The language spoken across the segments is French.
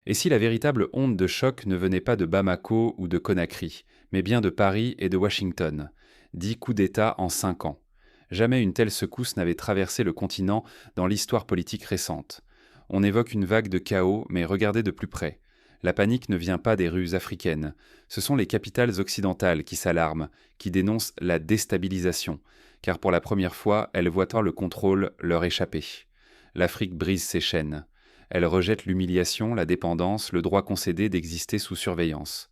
Et si la véritable onde de choc ne venait pas de Bamako ou de Conakry, mais bien de Paris et de Washington? 10 coups d'État en 5 ans. Jamais une telle secousse n'avait traversé le continent dans l'histoire politique récente. On évoque une vague de chaos, mais regardez de plus près. La panique ne vient pas des rues africaines. Ce sont les capitales occidentales qui s'alarment, qui dénoncent la déstabilisation, car pour la première fois, elles voient le contrôle leur échapper. L'Afrique brise ses chaînes. Elle rejette l'humiliation, la dépendance, le droit concédé d'exister sous surveillance.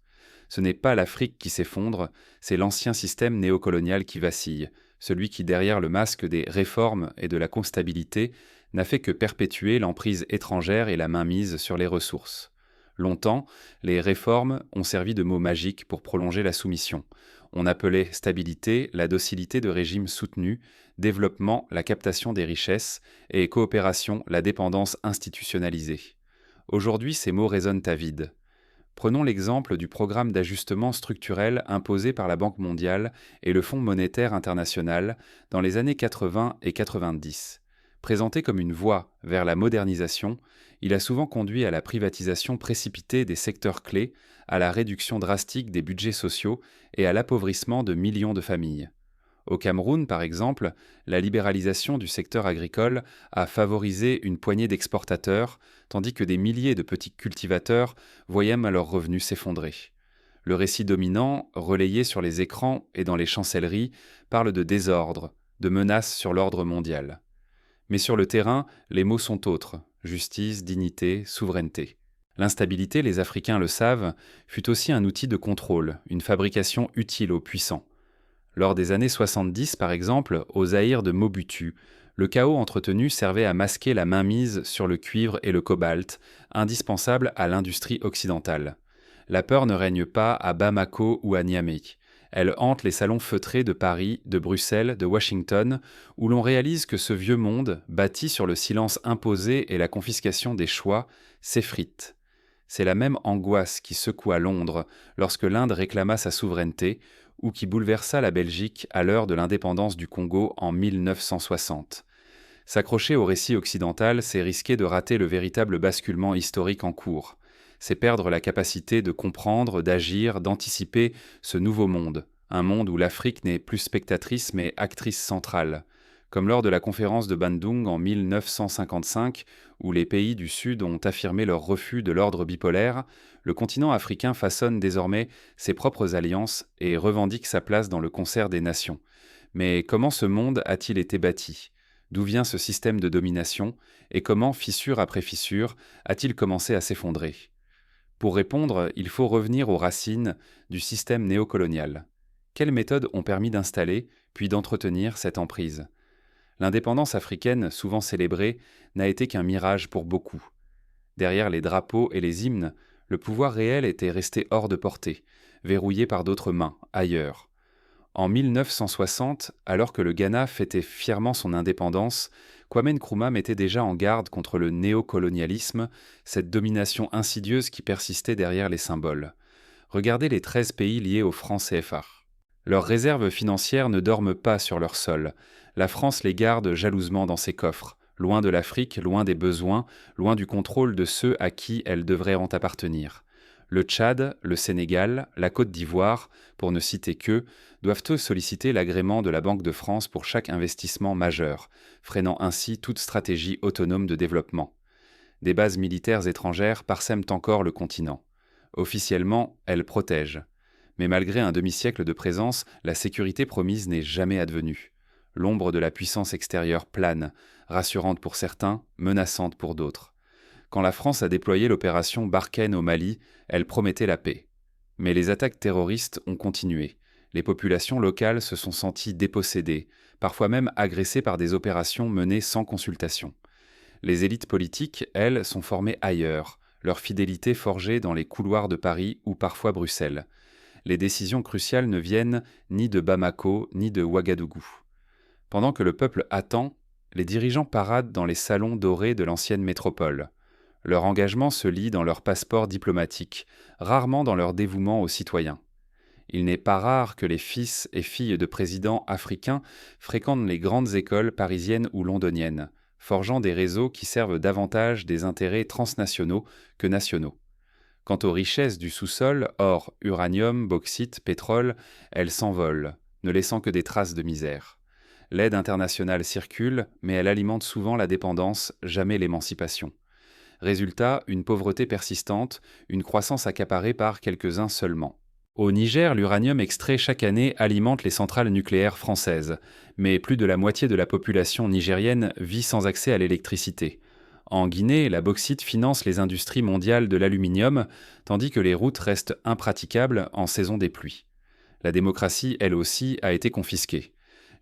Ce n'est pas l'Afrique qui s'effondre, c'est l'ancien système néocolonial qui vacille, celui qui, derrière le masque des réformes et de la constabilité, n'a fait que perpétuer l'emprise étrangère et la mainmise sur les ressources. Longtemps, les réformes ont servi de mot magique pour prolonger la soumission. On appelait stabilité la docilité de régimes soutenus, développement la captation des richesses et coopération la dépendance institutionnalisée. Aujourd'hui, ces mots résonnent à vide. Prenons l'exemple du programme d'ajustement structurel imposé par la Banque mondiale et le Fonds monétaire international dans les années 80 et 90. Présenté comme une voie vers la modernisation, il a souvent conduit à la privatisation précipitée des secteurs clés, à la réduction drastique des budgets sociaux et à l'appauvrissement de millions de familles. Au Cameroun, par exemple, la libéralisation du secteur agricole a favorisé une poignée d'exportateurs, tandis que des milliers de petits cultivateurs voyaient leurs revenus s'effondrer. Le récit dominant, relayé sur les écrans et dans les chancelleries, parle de désordre, de menaces sur l'ordre mondial. Mais sur le terrain, les mots sont autres: justice, dignité, souveraineté. L'instabilité, les Africains le savent, fut aussi un outil de contrôle, une fabrication utile aux puissants. Lors des années 70, par exemple, au Zaïre de Mobutu, le chaos entretenu servait à masquer la mainmise sur le cuivre et le cobalt, indispensables à l'industrie occidentale. La peur ne règne pas à Bamako ou à Niamey. Elle hante les salons feutrés de Paris, de Bruxelles, de Washington, où l'on réalise que ce vieux monde, bâti sur le silence imposé et la confiscation des choix, s'effrite. C'est la même angoisse qui secoua Londres lorsque l'Inde réclama sa souveraineté, ou qui bouleversa la Belgique à l'heure de l'indépendance du Congo en 1960. S'accrocher au récit occidental, c'est risquer de rater le véritable basculement historique en cours. C'est perdre la capacité de comprendre, d'agir, d'anticiper ce nouveau monde, un monde où l'Afrique n'est plus spectatrice mais actrice centrale. Comme lors de la conférence de Bandung en 1955, où les pays du Sud ont affirmé leur refus de l'ordre bipolaire, le continent africain façonne désormais ses propres alliances et revendique sa place dans le concert des nations. Mais comment ce monde a-t-il été bâti? D'où vient ce système de domination? Et comment, fissure après fissure, a-t-il commencé à s'effondrer? Pour répondre, il faut revenir aux racines du système néocolonial. Quelles méthodes ont permis d'installer, puis d'entretenir cette emprise? L'indépendance africaine, souvent célébrée, n'a été qu'un mirage pour beaucoup. Derrière les drapeaux et les hymnes, le pouvoir réel était resté hors de portée, verrouillé par d'autres mains, ailleurs. En 1960, alors que le Ghana fêtait fièrement son indépendance, Kwame Nkrumah mettait déjà en garde contre le néocolonialisme, cette domination insidieuse qui persistait derrière les symboles. Regardez les 13 pays liés au franc CFA. Leurs réserves financières ne dorment pas sur leur sol. La France les garde jalousement dans ses coffres, loin de l'Afrique, loin des besoins, loin du contrôle de ceux à qui elles devraient en appartenir. Le Tchad, le Sénégal, la Côte d'Ivoire, pour ne citer qu'eux, doivent eux solliciter l'agrément de la Banque de France pour chaque investissement majeur, freinant ainsi toute stratégie autonome de développement. Des bases militaires étrangères parsèment encore le continent. Officiellement, elles protègent. Mais malgré un demi-siècle de présence, la sécurité promise n'est jamais advenue. L'ombre de la puissance extérieure plane, rassurante pour certains, menaçante pour d'autres. Quand la France a déployé l'opération Barkhane au Mali, elle promettait la paix. Mais les attaques terroristes ont continué. Les populations locales se sont senties dépossédées, parfois même agressées par des opérations menées sans consultation. Les élites politiques, elles, sont formées ailleurs, leur fidélité forgée dans les couloirs de Paris ou parfois Bruxelles. Les décisions cruciales ne viennent ni de Bamako ni de Ouagadougou. Pendant que le peuple attend, les dirigeants paradent dans les salons dorés de l'ancienne métropole. Leur engagement se lie dans leur passeport diplomatique, rarement dans leur dévouement aux citoyens. Il n'est pas rare que les fils et filles de présidents africains fréquentent les grandes écoles parisiennes ou londoniennes, forgeant des réseaux qui servent davantage des intérêts transnationaux que nationaux. Quant aux richesses du sous-sol, or, uranium, bauxite, pétrole, elles s'envolent, ne laissant que des traces de misère. L'aide internationale circule, mais elle alimente souvent la dépendance, jamais l'émancipation. Résultat, une pauvreté persistante, une croissance accaparée par quelques-uns seulement. Au Niger, l'uranium extrait chaque année alimente les centrales nucléaires françaises, mais plus de la moitié de la population nigérienne vit sans accès à l'électricité. En Guinée, la bauxite finance les industries mondiales de l'aluminium, tandis que les routes restent impraticables en saison des pluies. La démocratie, elle aussi, a été confisquée.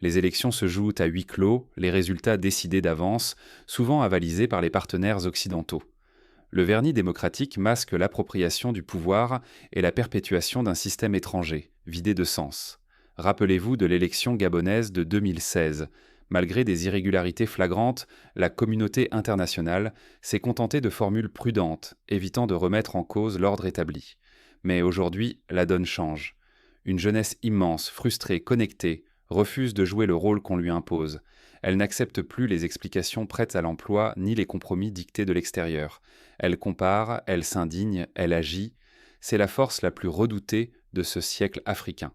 Les élections se jouent à huis clos, les résultats décidés d'avance, souvent avalisés par les partenaires occidentaux. Le vernis démocratique masque l'appropriation du pouvoir et la perpétuation d'un système étranger, vidé de sens. Rappelez-vous de l'élection gabonaise de 2016. Malgré des irrégularités flagrantes, la communauté internationale s'est contentée de formules prudentes, évitant de remettre en cause l'ordre établi. Mais aujourd'hui, la donne change. Une jeunesse immense, frustrée, connectée, refuse de jouer le rôle qu'on lui impose. Elle n'accepte plus les explications prêtes à l'emploi ni les compromis dictés de l'extérieur. Elle compare, elle s'indigne, elle agit. C'est la force la plus redoutée de ce siècle africain.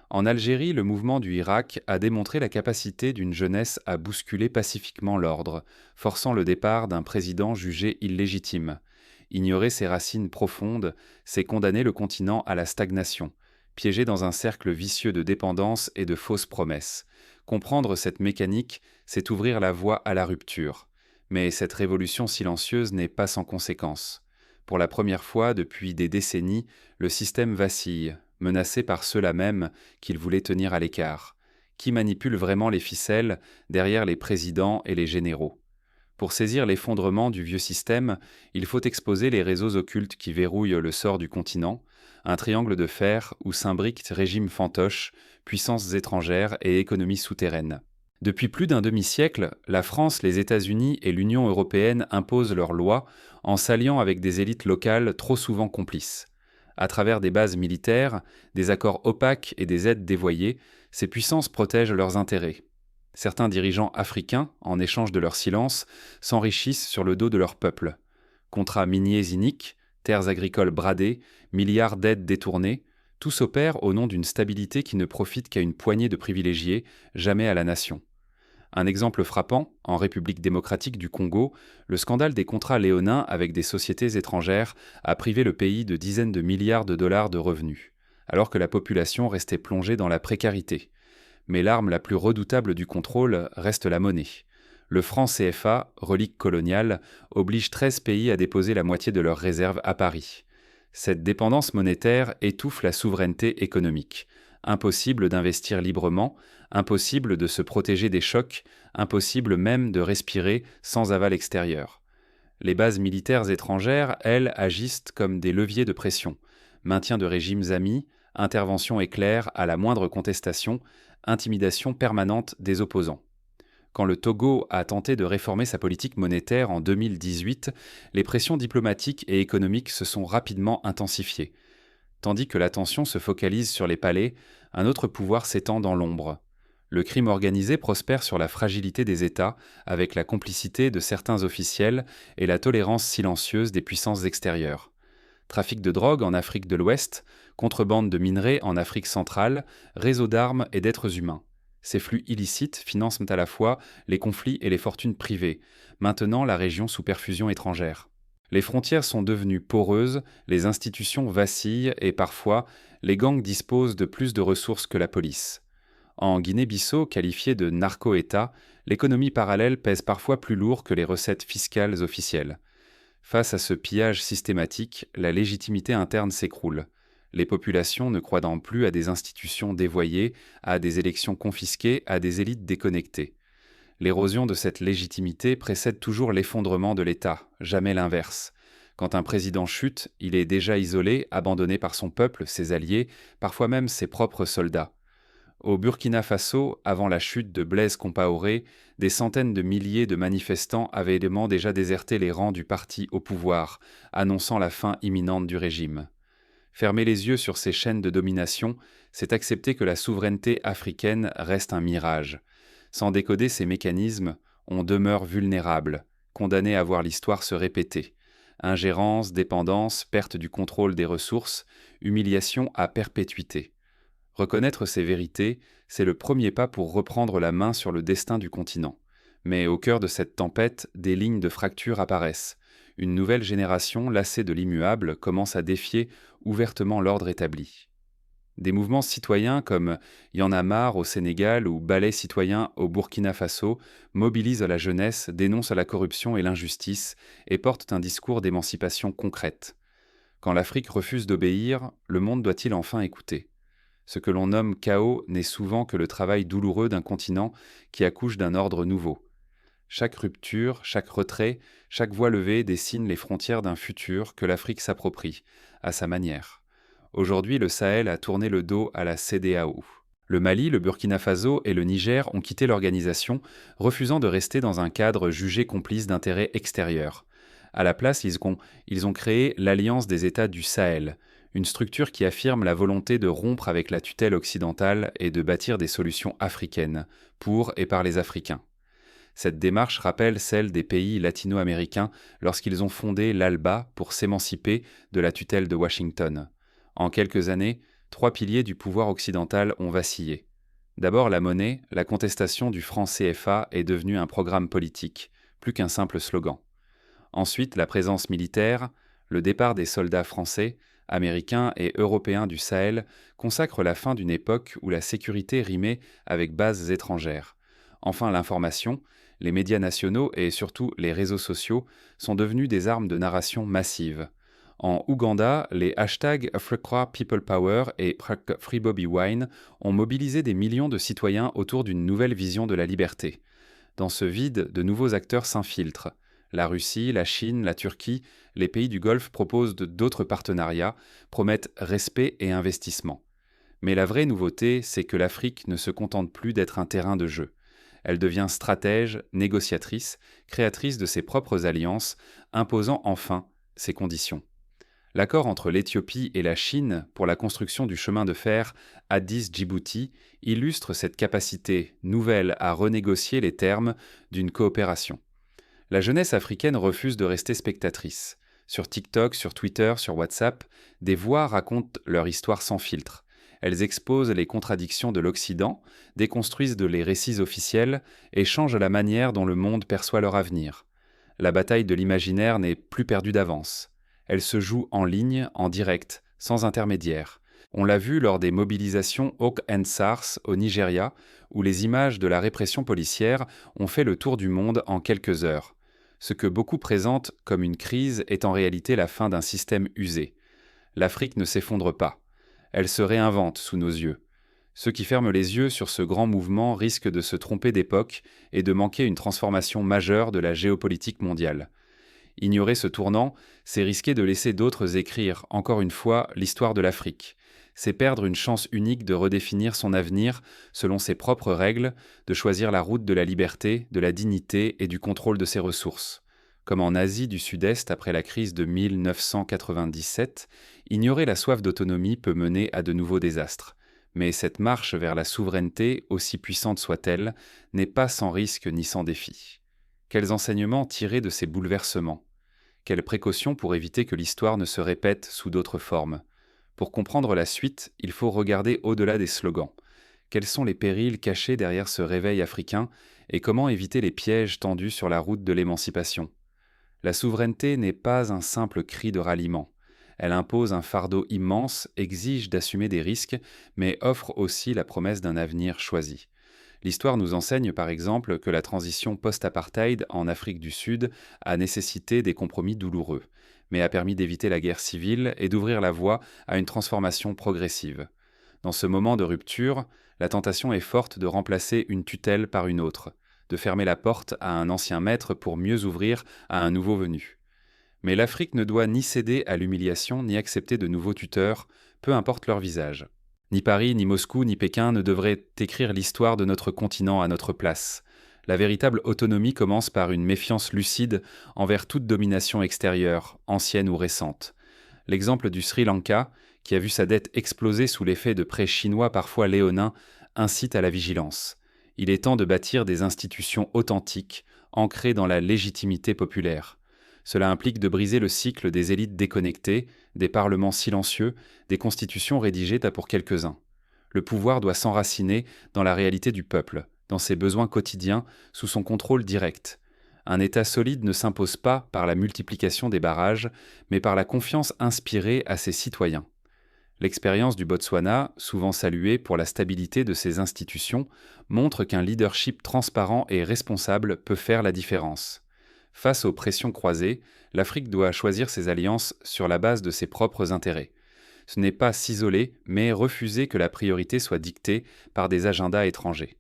En Algérie, le mouvement du Irak a démontré la capacité d'une jeunesse à bousculer pacifiquement l'ordre, forçant le départ d'un président jugé illégitime. Ignorer ses racines profondes, c'est condamner le continent à la stagnation, piégé dans un cercle vicieux de dépendance et de fausses promesses. Comprendre cette mécanique, c'est ouvrir la voie à la rupture. Mais cette révolution silencieuse n'est pas sans conséquences. Pour la première fois depuis des décennies, le système vacille, menacé par ceux-là même qu'il voulait tenir à l'écart. Qui manipule vraiment les ficelles derrière les présidents et les généraux? Pour saisir l'effondrement du vieux système, il faut exposer les réseaux occultes qui verrouillent le sort du continent, un triangle de fer où s'imbriquent régimes fantoches, puissances étrangères et économies souterraines. Depuis plus d'un demi-siècle, la France, les États-Unis et l'Union européenne imposent leurs lois en s'alliant avec des élites locales trop souvent complices. À travers des bases militaires, des accords opaques et des aides dévoyées, ces puissances protègent leurs intérêts. Certains dirigeants africains, en échange de leur silence, s'enrichissent sur le dos de leur peuple. Contrats miniers iniques, terres agricoles bradées, milliards d'aides détournées, tout s'opère au nom d'une stabilité qui ne profite qu'à une poignée de privilégiés, jamais à la nation. Un exemple frappant, en République démocratique du Congo, le scandale des contrats léonins avec des sociétés étrangères a privé le pays de dizaines de milliards de dollars de revenus, alors que la population restait plongée dans la précarité. Mais l'arme la plus redoutable du contrôle reste la monnaie. Le franc CFA, relique coloniale, oblige 13 pays à déposer la moitié de leurs réserves à Paris. Cette dépendance monétaire étouffe la souveraineté économique. Impossible d'investir librement, impossible de se protéger des chocs, impossible même de respirer sans aval extérieur. Les bases militaires étrangères, elles, agissent comme des leviers de pression. Maintien de régimes amis, intervention éclair à la moindre contestation, intimidation permanente des opposants. Quand le Togo a tenté de réformer sa politique monétaire en 2018, les pressions diplomatiques et économiques se sont rapidement intensifiées. Tandis que l'attention se focalise sur les palais, un autre pouvoir s'étend dans l'ombre. Le crime organisé prospère sur la fragilité des États, avec la complicité de certains officiels et la tolérance silencieuse des puissances extérieures. Trafic de drogue en Afrique de l'Ouest, contrebande de minerais en Afrique centrale, réseau d'armes et d'êtres humains. Ces flux illicites financent à la fois les conflits et les fortunes privées, maintenant la région sous perfusion étrangère. Les frontières sont devenues poreuses, les institutions vacillent et parfois, les gangs disposent de plus de ressources que la police. En Guinée-Bissau, qualifiée de narco-État, l'économie parallèle pèse parfois plus lourd que les recettes fiscales officielles. Face à ce pillage systématique, la légitimité interne s'écroule. Les populations ne croient plus à des institutions dévoyées, à des élections confisquées, à des élites déconnectées. L'érosion de cette légitimité précède toujours l'effondrement de l'État, jamais l'inverse. Quand un président chute, il est déjà isolé, abandonné par son peuple, ses alliés, parfois même ses propres soldats. Au Burkina Faso, avant la chute de Blaise Compaoré, des centaines de milliers de manifestants avaient également déjà déserté les rangs du parti au pouvoir, annonçant la fin imminente du régime. Fermer les yeux sur ces chaînes de domination, c'est accepter que la souveraineté africaine reste un mirage. Sans décoder ces mécanismes, On demeure vulnérable, condamné à voir l'histoire se répéter. Ingérence, dépendance, perte du contrôle des ressources, humiliation à perpétuité. Reconnaître ces vérités, c'est le premier pas pour reprendre la main sur le destin du continent. Mais au cœur de cette tempête, des lignes de fracture apparaissent. Une nouvelle génération, lassée de l'immuable, commence à défier ouvertement l'ordre établi. Des mouvements citoyens comme Y en a marre au Sénégal ou Balai citoyen au Burkina Faso mobilisent la jeunesse, dénoncent la corruption et l'injustice et portent un discours d'émancipation concrète. Quand l'Afrique refuse d'obéir, le monde doit-il enfin écouter? Ce que l'on nomme chaos n'est souvent que le travail douloureux d'un continent qui accouche d'un ordre nouveau. Chaque rupture, chaque retrait, chaque voie levée dessine les frontières d'un futur que l'Afrique s'approprie, à sa manière. Aujourd'hui, le Sahel a tourné le dos à la CEDEAO. Le Mali, le Burkina Faso et le Niger ont quitté l'organisation, refusant de rester dans un cadre jugé complice d'intérêts extérieurs. À la place, ils ont créé l'Alliance des États du Sahel, une structure qui affirme la volonté de rompre avec la tutelle occidentale et de bâtir des solutions africaines, pour et par les Africains. Cette démarche rappelle celle des pays latino-américains lorsqu'ils ont fondé l'ALBA pour s'émanciper de la tutelle de Washington. En quelques années, 3 piliers du pouvoir occidental ont vacillé. D'abord la monnaie, la contestation du franc CFA est devenue un programme politique, plus qu'un simple slogan. Ensuite, la présence militaire, le départ des soldats français, américains et européens du Sahel consacrent la fin d'une époque où la sécurité rimait avec bases étrangères. Enfin, l'information, les médias nationaux et surtout les réseaux sociaux sont devenus des armes de narration massive. En Ouganda, les hashtags Africa People Power et Free Bobby Wine ont mobilisé des millions de citoyens autour d'une nouvelle vision de la liberté. Dans ce vide, de nouveaux acteurs s'infiltrent. La Russie, la Chine, la Turquie, les pays du Golfe proposent d'autres partenariats, promettent respect et investissement. Mais la vraie nouveauté, c'est que l'Afrique ne se contente plus d'être un terrain de jeu. Elle devient stratège, négociatrice, créatrice de ses propres alliances, imposant enfin ses conditions. L'accord entre l'Éthiopie et la Chine pour la construction du chemin de fer Addis-Djibouti illustre cette capacité nouvelle à renégocier les termes d'une coopération. La jeunesse africaine refuse de rester spectatrice. Sur TikTok, sur Twitter, sur WhatsApp, des voix racontent leur histoire sans filtre. Elles exposent les contradictions de l'Occident, déconstruisent les récits officiels et changent la manière dont le monde perçoit leur avenir. La bataille de l'imaginaire n'est plus perdue d'avance. Elle se joue en ligne, en direct, sans intermédiaire. On l'a vu lors des mobilisations Hawk and SARS au Nigeria, où les images de la répression policière ont fait le tour du monde en quelques heures. Ce que beaucoup présentent comme une crise est en réalité la fin d'un système usé. L'Afrique ne s'effondre pas. Elle se réinvente sous nos yeux. Ceux qui ferment les yeux sur ce grand mouvement risquent de se tromper d'époque et de manquer une transformation majeure de la géopolitique mondiale. Ignorer ce tournant, c'est risquer de laisser d'autres écrire, encore une fois, l'histoire de l'Afrique. C'est perdre une chance unique de redéfinir son avenir selon ses propres règles, de choisir la route de la liberté, de la dignité et du contrôle de ses ressources. Comme en Asie du Sud-Est après la crise de 1997, ignorer la soif d'autonomie peut mener à de nouveaux désastres. Mais cette marche vers la souveraineté, aussi puissante soit-elle, n'est pas sans risque ni sans défi. Quels enseignements tirer de ces bouleversements? Quelles précautions pour éviter que l'histoire ne se répète sous d'autres formes? Pour comprendre la suite, il faut regarder au-delà des slogans. Quels sont les périls cachés derrière ce réveil africain et comment éviter les pièges tendus sur la route de l'émancipation? La souveraineté n'est pas un simple cri de ralliement. Elle impose un fardeau immense, exige d'assumer des risques, mais offre aussi la promesse d'un avenir choisi. L'histoire nous enseigne par exemple que la transition post-apartheid en Afrique du Sud a nécessité des compromis douloureux, mais a permis d'éviter la guerre civile et d'ouvrir la voie à une transformation progressive. Dans ce moment de rupture, la tentation est forte de remplacer une tutelle par une autre, de fermer la porte à un ancien maître pour mieux ouvrir à un nouveau venu. Mais l'Afrique ne doit ni céder à l'humiliation ni accepter de nouveaux tuteurs, peu importe leur visage. Ni Paris, ni Moscou, ni Pékin ne devraient écrire l'histoire de notre continent à notre place. La véritable autonomie commence par une méfiance lucide envers toute domination extérieure, ancienne ou récente. L'exemple du Sri Lanka, qui a vu sa dette exploser sous l'effet de prêts chinois parfois léonins, incite à la vigilance. Il est temps de bâtir des institutions authentiques, ancrée dans la légitimité populaire. Cela implique de briser le cycle des élites déconnectées, des parlements silencieux, des constitutions rédigées à pour quelques-uns. Le pouvoir doit s'enraciner dans la réalité du peuple, dans ses besoins quotidiens, sous son contrôle direct. Un État solide ne s'impose pas par la multiplication des barrages, mais par la confiance inspirée à ses citoyens. L'expérience du Botswana, souvent saluée pour la stabilité de ses institutions, montre qu'un leadership transparent et responsable peut faire la différence. Face aux pressions croisées, l'Afrique doit choisir ses alliances sur la base de ses propres intérêts. Ce n'est pas s'isoler, mais refuser que la priorité soit dictée par des agendas étrangers.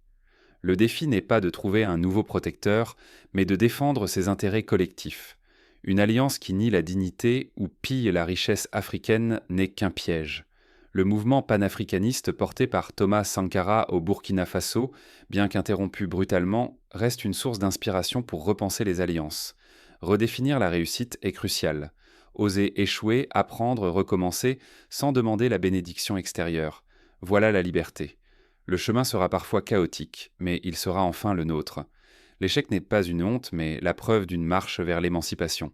Le défi n'est pas de trouver un nouveau protecteur, mais de défendre ses intérêts collectifs. Une alliance qui nie la dignité ou pille la richesse africaine n'est qu'un piège. Le mouvement panafricaniste porté par Thomas Sankara au Burkina Faso, bien qu'interrompu brutalement, reste une source d'inspiration pour repenser les alliances. Redéfinir la réussite est crucial. Oser échouer, apprendre, recommencer, sans demander la bénédiction extérieure. Voilà la liberté. Le chemin sera parfois chaotique, mais il sera enfin le nôtre. L'échec n'est pas une honte, mais la preuve d'une marche vers l'émancipation.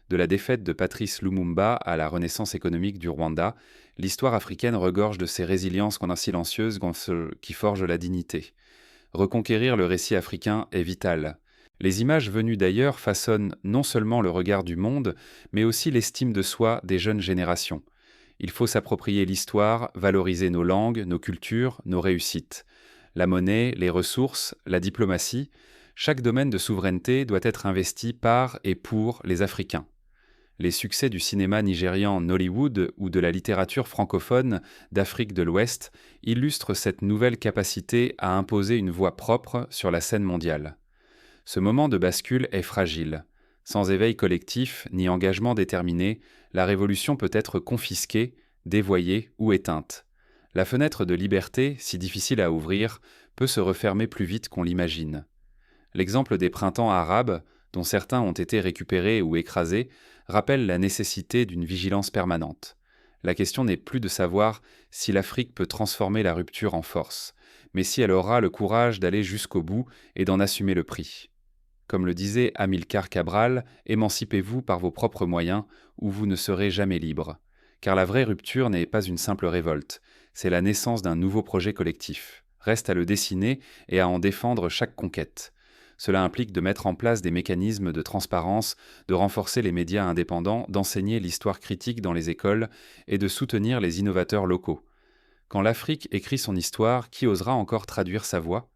De la défaite de Patrice Lumumba à la renaissance économique du Rwanda, l'histoire africaine regorge de ces résiliences silencieuses qui forgent la dignité. Reconquérir le récit africain est vital. Les images venues d'ailleurs façonnent non seulement le regard du monde, mais aussi l'estime de soi des jeunes générations. Il faut s'approprier l'histoire, valoriser nos langues, nos cultures, nos réussites. La monnaie, les ressources, la diplomatie, chaque domaine de souveraineté doit être investi par et pour les Africains. Les succès du cinéma nigérian Nollywood ou de la littérature francophone d'Afrique de l'Ouest illustrent cette nouvelle capacité à imposer une voix propre sur la scène mondiale. Ce moment de bascule est fragile. Sans éveil collectif ni engagement déterminé, la révolution peut être confisquée, dévoyée ou éteinte. La fenêtre de liberté, si difficile à ouvrir, peut se refermer plus vite qu'on l'imagine. L'exemple des printemps arabes, dont certains ont été récupérés ou écrasés, rappelle la nécessité d'une vigilance permanente. La question n'est plus de savoir si l'Afrique peut transformer la rupture en force, mais si elle aura le courage d'aller jusqu'au bout et d'en assumer le prix. Comme le disait Amilcar Cabral, émancipez-vous par vos propres moyens ou vous ne serez jamais libre. Car la vraie rupture n'est pas une simple révolte, c'est la naissance d'un nouveau projet collectif. Reste à le dessiner et à en défendre chaque conquête. Cela implique de mettre en place des mécanismes de transparence, de renforcer les médias indépendants, d'enseigner l'histoire critique dans les écoles et de soutenir les innovateurs locaux. Quand l'Afrique écrit son histoire, qui osera encore traduire sa voix ?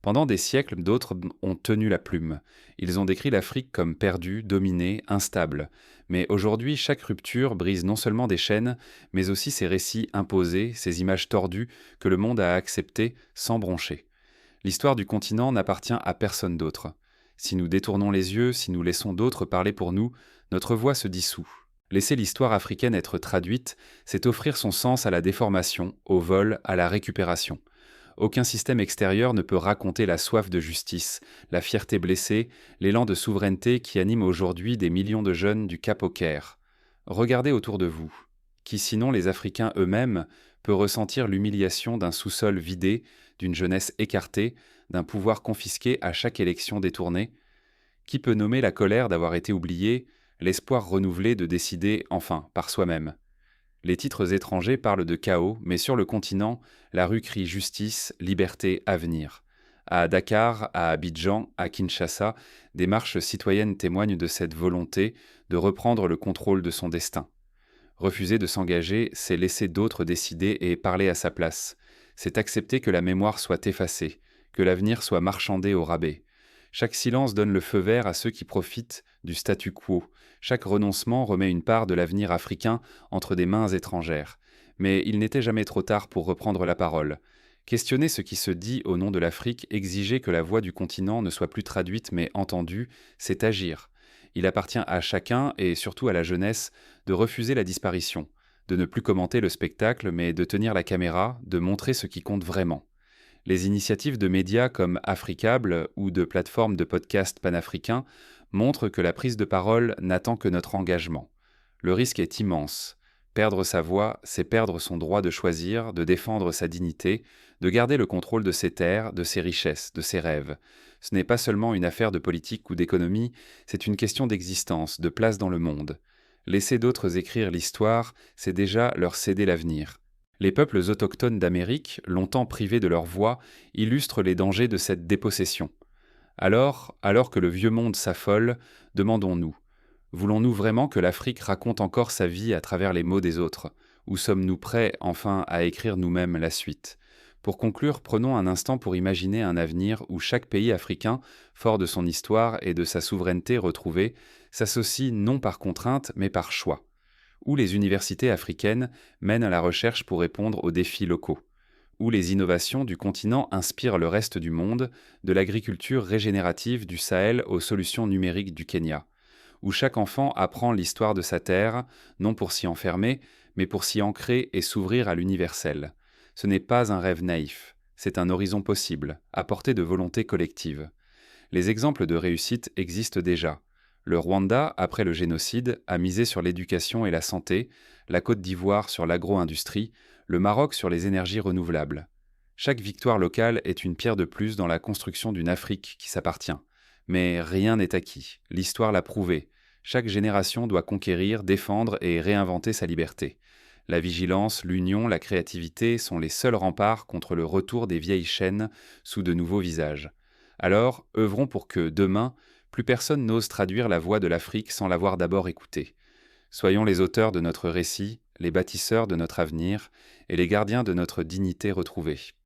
Pendant des siècles, d'autres ont tenu la plume. Ils ont décrit l'Afrique comme perdue, dominée, instable. Mais aujourd'hui, chaque rupture brise non seulement des chaînes, mais aussi ces récits imposés, ces images tordues que le monde a acceptées sans broncher. L'histoire du continent n'appartient à personne d'autre. Si nous détournons les yeux, si nous laissons d'autres parler pour nous, notre voix se dissout. Laisser l'histoire africaine être traduite, c'est offrir son sens à la déformation, au vol, à la récupération. Aucun système extérieur ne peut raconter la soif de justice, la fierté blessée, l'élan de souveraineté qui anime aujourd'hui des millions de jeunes du Cap au Caire. Regardez autour de vous. Qui sinon les Africains eux-mêmes peut ressentir l'humiliation d'un sous-sol vidé, d'une jeunesse écartée, d'un pouvoir confisqué à chaque élection détournée ? Qui peut nommer la colère d'avoir été oublié, l'espoir renouvelé de décider, enfin, par soi-même ? Les titres étrangers parlent de chaos, mais sur le continent, la rue crie justice, liberté, avenir. À Dakar, à Abidjan, à Kinshasa, des marches citoyennes témoignent de cette volonté de reprendre le contrôle de son destin. Refuser de s'engager, c'est laisser d'autres décider et parler à sa place. C'est accepter que la mémoire soit effacée, que l'avenir soit marchandé au rabais. Chaque silence donne le feu vert à ceux qui profitent du statu quo. Chaque renoncement remet une part de l'avenir africain entre des mains étrangères. Mais il n'était jamais trop tard pour reprendre la parole. Questionner ce qui se dit au nom de l'Afrique, exiger que la voix du continent ne soit plus traduite mais entendue, c'est agir. Il appartient à chacun, et surtout à la jeunesse, de refuser la disparition, de ne plus commenter le spectacle, mais de tenir la caméra, de montrer ce qui compte vraiment. Les initiatives de médias comme Africable ou de plateformes de podcasts panafricains montrent que la prise de parole n'attend que notre engagement. Le risque est immense. Perdre sa voix, c'est perdre son droit de choisir, de défendre sa dignité, de garder le contrôle de ses terres, de ses richesses, de ses rêves. Ce n'est pas seulement une affaire de politique ou d'économie, c'est une question d'existence, de place dans le monde. Laisser d'autres écrire l'histoire, c'est déjà leur céder l'avenir. Les peuples autochtones d'Amérique, longtemps privés de leur voix, illustrent les dangers de cette dépossession. Alors que le vieux monde s'affole, demandons-nous, voulons-nous vraiment que l'Afrique raconte encore sa vie à travers les mots des autres? Ou sommes-nous prêts, enfin, à écrire nous-mêmes la suite? Pour conclure, prenons un instant pour imaginer un avenir où chaque pays africain, fort de son histoire et de sa souveraineté retrouvée, s'associe non par contrainte, mais par choix. Où les universités africaines mènent à la recherche pour répondre aux défis locaux. Où les innovations du continent inspirent le reste du monde, de l'agriculture régénérative du Sahel aux solutions numériques du Kenya. Où chaque enfant apprend l'histoire de sa terre, non pour s'y enfermer, mais pour s'y ancrer et s'ouvrir à l'universel. Ce n'est pas un rêve naïf, c'est un horizon possible, à portée de volonté collective. Les exemples de réussite existent déjà. Le Rwanda, après le génocide, a misé sur l'éducation et la santé, la Côte d'Ivoire sur l'agro-industrie, le Maroc sur les énergies renouvelables. Chaque victoire locale est une pierre de plus dans la construction d'une Afrique qui s'appartient. Mais rien n'est acquis, l'histoire l'a prouvé. Chaque génération doit conquérir, défendre et réinventer sa liberté. La vigilance, l'union, la créativité sont les seuls remparts contre le retour des vieilles chaînes sous de nouveaux visages. Alors, œuvrons pour que, demain, plus personne n'ose traduire la voix de l'Afrique sans l'avoir d'abord écoutée. Soyons les auteurs de notre récit, les bâtisseurs de notre avenir et les gardiens de notre dignité retrouvée.